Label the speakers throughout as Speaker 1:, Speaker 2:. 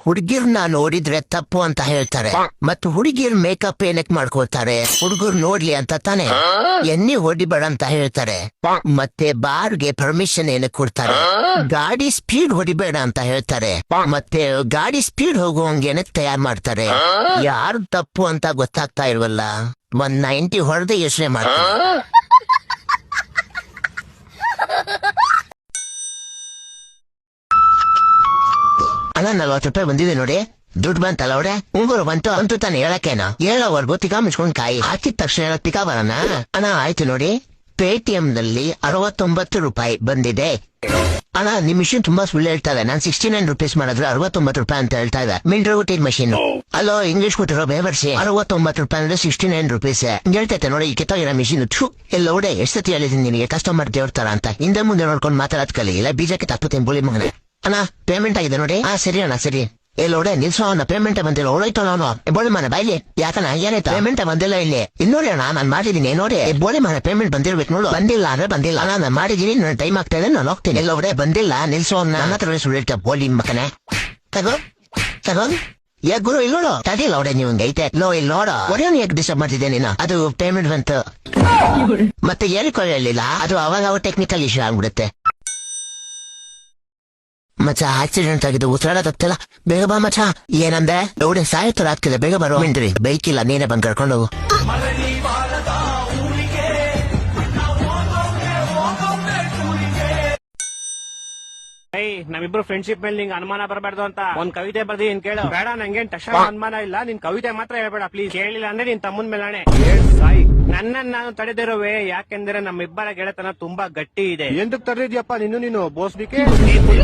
Speaker 1: ಹುಡುಗಿರ್ನ ನೋಡಿದ್ರೆ ತಪ್ಪು ಅಂತ ಹೇಳ್ತಾರೆ. ಮತ್ತು ಹುಡುಗಿರ್ ಮೇಕಪ್ ಏನಕ್ ಮಾಡ್ಕೊಳ್ತಾರೆ? ಹುಡುಗರು ನೋಡ್ಲಿ ಅಂತ ತಾನೆ. ಎಣ್ಣೆ ಹೊಡಿಬೇಡ ಅಂತ ಹೇಳ್ತಾರೆ. ಮತ್ತೆ ಬಾರ್ಗೆ ಪರ್ಮಿಷನ್ ಏನಕ್ ಕೊಡ್ತಾರೆ? ಗಾಡಿ ಸ್ಪೀಡ್ ಹೊಡಿಬೇಡ ಅಂತ ಹೇಳ್ತಾರೆ. ಮತ್ತೆ ಗಾಡಿ ಸ್ಪೀಡ್ ಹೋಗುವಂಗೆ ತಯಾರು ಮಾಡ್ತಾರೆ. ಯಾರು ತಪ್ಪು ಅಂತ ಗೊತ್ತಾಗ್ತಾ ಇಲ್ವಲ್ಲ. 190 ಹೊಡೆದೇ ಯೋಚನೆ ಮಾಡ್ತಾರೆ. ಅಣ್ಣ 40 ರೂಪಾಯಿ ಬಂದಿದೆ ನೋಡಿ. ದುಡ್ಡು ಬಂತಲ್ಲ ಅವ್ರೆ? ಉಂಗುರು ಬಂತು ಅಂತೂ ತಾನೆ ಹೇಳಕ್ಕೇನ? ಹೇಳೋವರೆಗೂ ತಿಕಾ ಮುಚ್ಕೊಂಡ್ ಕಾಯಿ ಹಾಕಿದ ತಕ್ಷಣ ಹೇಳಕ್ ತಿಕಾ ಬರೋಣ. ಅಣ್ಣ ಆಯ್ತು ನೋಡಿ, ಪೇಟಿಎಂ ನಲ್ಲಿ 69 ರೂಪಾಯಿ ಬಂದಿದೆ. ಅಣ್ಣ ನಿಮ್ ಮಿಷಿನ್ ತುಂಬಾ ಸುಳ್ಳು ಹೇಳ್ತಾ ಇದೆ. ನಾನು 69 ರುಪೀಸ್ ಮಾಡಿದ್ರೆ 69 ರೂಪಾಯಿ ಅಂತ ಹೇಳ್ತಾ ಇದೆ. ಮಿಲ್ಡ್ರೋಟಿನ್ ಮಷೀನ್ ಅಲ್ಲೋ, ಇಂಗ್ಲಿಷ್ ಕೊಟ್ಟಿರೋ ಬೇವರ್ಸಿ. 69 ರೂಪಾಯಿ ಅಂದ್ರೆ 69 ರುಪೀಸ್ ಹೇಳ್ತೈತೆ ನೋಡಿ. ಈ ಕಿತ್ತೋಗಿರೋ ಮಿಷಿನ್ ಎಲ್ಲ ಓಡೆ ಎಷ್ಟು ಸತಿ ಹೇಳಿದೀನಿ ನಿನಗೆ ಕಸ್ಟಮರ್ ದೇವ್ತಾರ ಅಂತ. ಹಿಂದೆ ಮುಂದೆ ನೋಡ್ಕೊಂಡು ಮಾತಾಡೋದ್ ಕಲಿ, ಇಲ್ಲ ಬೀಜಕ್ಕೆ ತಪ್ಪುತ್ತೇನೆ ಬೋಳಿ ಮಗನೆ. ಅಣ್ಣ ಪೇಮೆಂಟ್ ಆಗಿದೆ ನೋಡಿ. ಸರಿ ಅಣ್ಣ ಸರಿ. ಎಲ್ಲೋಡೆ ನಿಲ್ಸೋ, ಅವನ ಪೇಮೆಂಟ್ ಬಂದಿಲ್ಲ. ಓಡೋಯ್ತು ಅವನು. ಬೋಳಿ ಮನೆ ಬಾಯ್ಲಿ ಯಾಕಣ್ಣ ಏನಾಯ್ತು? ಪೇಮೆಂಟ್ ಬಂದಿಲ್ಲ ಇಲ್ಲಿ. ಇನ್ನೋಡಿ ಅಣ್ಣ ನಾನ್ ಮಾಡಿದೀನಿ ನೋಡಿ. ಬೋಳಿ ಮನೆ ಪೇಮೆಂಟ್ ಬಂದಿರ್ಬೇಕು ನೋಡು. ಬಂದಿಲ್ಲ ಅಂದ್ರೆ ಬಂದಿಲ್ಲ. ನಾನು ಮಾಡಿದೀನಿ, ನನ್ನ ಟೈಮ್ ಆಗ್ತಾ ಇದೆ, ನಾನು ಹೋಗ್ತೀನಿ. ಎಲ್ಲೋಡೆ ಬಂದಿಲ್ಲ ನಿಲ್ಸೋ, ನನ್ನ ಹತ್ರ ಸುಳ್ಳಿಟ್ಟ ಬೋಳಿ ಮಕ್ಕನೆ. ತಗೋ ತಗೋ ಯಾ ಗುರು ಇಲ್ಲಿ ನೋಡು. ತಡಿಲ್ಲ ಅವಡೆ ನೀವು ಐತೆ ಲೋ ಇಲ್ಲಿ ನೋಡು. ಒಡೆಯೋನು ಯಾಕೆ ಡಿಸ್ಟರ್ಬ್ ಮಾಡ್ತಿದ್ದೆ ನೀನು? ಅದು ಪೇಮೆಂಟ್ ಬಂತು ಮತ್ತೆ ಹೇಳಿಕೊಳ್ಳಲಿಲ್ಲ. ಅದು ಅವಾಗ ಟೆಕ್ನಿಕಲ್ ಇಶ್ಯೂ ಆಗ್ಬಿಡುತ್ತೆ. ಮಚ ಆಕ್ಸಿಡೆಂಟ್ ಆಗಿದ್ದು ಉಸಿರಾಡೋದತ್ತಲ್ಲ. ಬೇಗ ಬಾ ಮಚ. ಏನಂದೆ? ನೋಡಿ ಸಾಯತ್ತರ ಆಗ್ತಿದೆ, ಬೇಗ ಬರೋ. ಮಿಂಡ್ರಿ ಬೈಕ್ ಇಲ್ಲ, ನೀನೇ ಬಂದ್ ಕರ್ಕೊಂಡು ಹೋಗು.
Speaker 2: ನಮ್ಮಿಬ್ರು ಫ್ರೆಂಡ್ಶಿಪ್ ಮೇಲೆ ನಿಂಗೆ ಅನುಮಾನ ಬರಬಾರ್ದು ಅಂತ ಒಂದ್ ಕವಿತೆ ಬರ್ದಿ ಏನ್ ಕೇಳು. ಬೇಡ ನಂಗೇನ್ ಟಶ ಅನುಮಾನ ಇಲ್ಲ, ನಿನ್ ಕವಿತೆ ಮಾತ್ರ ಹೇಳ್ಬೇಡ ಪ್ಲೀಸ್. ಕೇಳಿಲ್ಲ ಅಂದ್ರೆ ನಿನ್ ತಮ್ಮನ್ ಮೇಲಾಣೆ. ಸಾಯಿ ನನ್ನನ್ನು ನಾನು ತಡೆದಿರುವೆ, ಯಾಕೆಂದ್ರೆ ನಮ್ಮಿಬ್ಬರ ಗೆಳೆತನ ತುಂಬಾ ಗಟ್ಟಿ ಇದೆ. ಎಂದಕ್ ತಡೆದಿದ್ಯಪ್ಪ ನೀನು ಬೋಸ್ಬಿಕೆ?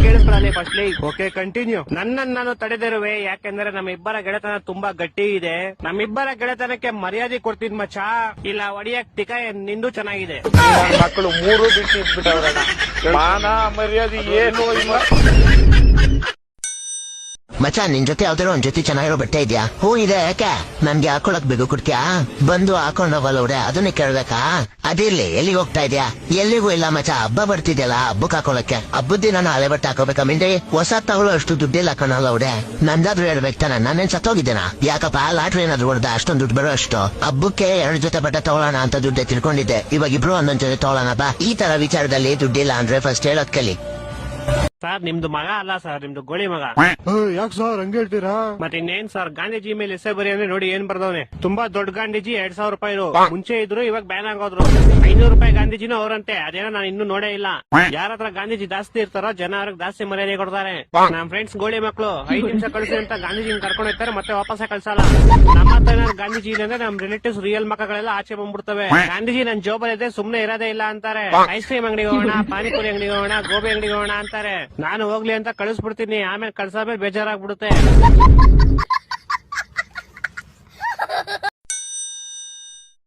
Speaker 2: ಕೇಳಿಸ್ಕೊಳ್ಳಿ ಫಸ್ಟ್ಲಿ. Okay continue. ನನ್ನನ್ನು ನಾನು ತಡೆದಿರುವೆ, ಯಾಕೆಂದ್ರೆ ನಮ್ಮಿಬ್ಬರ ಗೆಳೆತನ ತುಂಬಾ ಗಟ್ಟಿ ಇದೆ. ನಮ್ಮಿಬ್ಬರ ಗೆಳೆತನಕ್ಕೆ ಮರ್ಯಾದೆ ಕೊಡ್ತಿದ್ ಮಚ್ಚ, ಇಲ್ಲ ಒಡಿಯಕ್ ತಿಕ ನಿಂದು ಚೆನ್ನಾಗಿದೆ.
Speaker 3: ಮಕ್ಕಳು ಮೂರು ಬಿಟ್ಟು ಇಟ್ಬಿಟ್ಟವ್ರಣ್ಣ. ಮಾನ ಮರ್ಯಾದೆ ಏನು ಇಲ್ಲ.
Speaker 1: ಮಚ ನಿನ್ ಜೊತೆ ಯಾವ್ದಾರು ಒಂದ್ ಜೊತೆ ಚೆನ್ನಾಗಿರೋ ಬಟ್ಟೆ ಇದ್ಯಾ? ಹೂ ಇದೆ. ಯಾಕೆ ನನ್ಗೆ ಹಾಕೊಳಕ್ ಬೇಕು ಕೊಡ್ತೀಯಾ? ಬಂದು ಹಾಕೊಂಡವಲ್ಲ ಅವ್ರೆ, ಅದನ್ನೇ ಕೇಳ್ಬೇಕಾ? ಅದಿರ್ಲಿ, ಎಲ್ಲಿಗೆ ಹೋಗ್ತಾ ಇದ್ಯಾ? ಎಲ್ಲಿಗೂ ಇಲ್ಲ ಮಚ, ಹಬ್ಬ ಬರ್ತಿದ್ಯಲ್ಲ, ಹಬ್ಬಕ್ ಹಾಕೊಳಕ್ಕೆ. ಹಬ್ಬದ ದಿನ ಹಳೆ ಬಟ್ಟೆ ಹಾಕೋಬೇಕಾ? ಮಿಂಡೆ ಹೊಸ ತಗೊಳ್ಳೋ ಅಷ್ಟು ದುಡ್ಡಿಲ್ಲ ಕಣಲ್ಲ ಅವ್ರೆ. ನಂದಾದ್ರೂ ಹೇಳ್ಬೇಕು ತಾನೆ, ನಾನೇನ್ ಸತ್ತೋಗಿದ್ದೇನಾ? ಯಾಕಪ್ಪ ಲಾಟ್ರಿ ಏನಾದ್ರು ಹೊಡೆದ ಅಷ್ಟೊಂದು ದುಡ್ಡು ಬರೋ ಅಷ್ಟು? ಹಬ್ಬಕ್ಕೆ 2 ಜೊತೆ ಬಟ್ಟೆ ತಗೊಳ್ಳೋಣ ಅಂತ ದುಡ್ಡೆ ತಿಳ್ಕೊಂಡಿದ್ದೆ. ಇವಾಗ ಇಬ್ರು ಒಂದೊಂದ್ ಜೊತೆ ತಗೊಳ್ಳೋಣ ಬಾ. ಈ ತರ ವಿಚಾರದಲ್ಲಿ ದುಡ್ಡಿಲ್ಲ ಅಂದ್ರೆ ಫಸ್ಟ್ ಹೇಳೋದ್ ಕಲಿ.
Speaker 2: ಸರ್ ನಿಮ್ದು ಮಗ ಅಲ್ಲ ಸರ್, ನಿಮ್ದು ಗೋಳಿ ಮಗ.
Speaker 3: ಯಾಕೆ ಸರ್ ಹಂಗ ಹೇಳ್ತೀರಾ?
Speaker 2: ಮತ್ತೆ ಇನ್ನೇನ್ ಸರ್, ಗಾಂಧೀಜಿ ಮೇಲೆ ಎಸೆ ಬರಿ ಅಂದ್ರೆ ನೋಡಿ ಏನ್ ಬರ್ದವನೆ. ತುಂಬಾ ದೊಡ್ಡ ಗಾಂಧೀಜಿ 2000 ರೂಪಾಯಿ ಮುಂಚೆ ಇದ್ರು, ಇವಾಗ ಬ್ಯಾನ್ ಆಗೋದ್ರು. 500 ರೂಪಾಯಿ ಗಾಂಧೀಜಿನೂ ಅವರಂತೆ. ಅದೇನೋ ನಾನು ಇನ್ನೂ ನೋಡೇ ಇಲ್ಲ. ಯಾರ ಹತ್ರ ಗಾಂಧೀಜಿ ಜಾಸ್ತಿ ಇರ್ತಾರೋ ಜನ ಅವ್ರಿಗೆ ಜಾಸ್ತಿ ಮರ್ಯಾದೆ ಕೊಡ್ತಾರೆ. ನಮ್ ಫ್ರೆಂಡ್ಸ್ ಗೋಳಿ ಮಕ್ಕಳು 5 ನಿಮಿಷ ಕಳಿಸಿ ಅಂತ ಗಾಂಧೀಜಿನ ಕರ್ಕೊಂಡು ಹೋಗ್ತಾರೆ, ಮತ್ತೆ ವಾಪಸ್ಸೇ ಕಳ್ಸಲ್ಲ. ನಮ್ಮ ಹತ್ರ ಏನಾದ್ರು ಗಾಂಧೀಜಿ ಇದೆ ಅಂದ್ರೆ ನಮ್ ರಿಲೇಟಿವ್ಸ್ ರಿಯಲ್ ಮಕ್ಕಳೆಲ್ಲ ಆಚೆ ಬಂದ್ಬಿಡ್ತವೆ. ಗಾಂಧೀಜಿ ನನ್ ಜೋಬಲ್ ಇದೆ, ಸುಮ್ನೆ ಇರೋದೇ ಇಲ್ಲ ಅಂತಾರೆ. ಐಸ್ ಕ್ರೀಮ್ ಅಂಗಡಿಗೆ ಹೋಗೋಣ, ಪಾನಿಪುರಿ ಅಂಗಡಿಗೆ ಹೋಗೋಣ, ಗೋಬಿ ಅಂಗಡಿಗೆ ಹೋಗೋಣ ಅಂತಾರೆ. ನಾನು ಹೋಗ್ಲಿ ಅಂತ ಕಳಿಸ್ಬಿಡ್ತೀನಿ, ಆಮೇಲೆ ಕಳ್ಸಾಮೇಲೆ ಬೇಜಾರಾಗ್ಬಿಡುತ್ತೆ.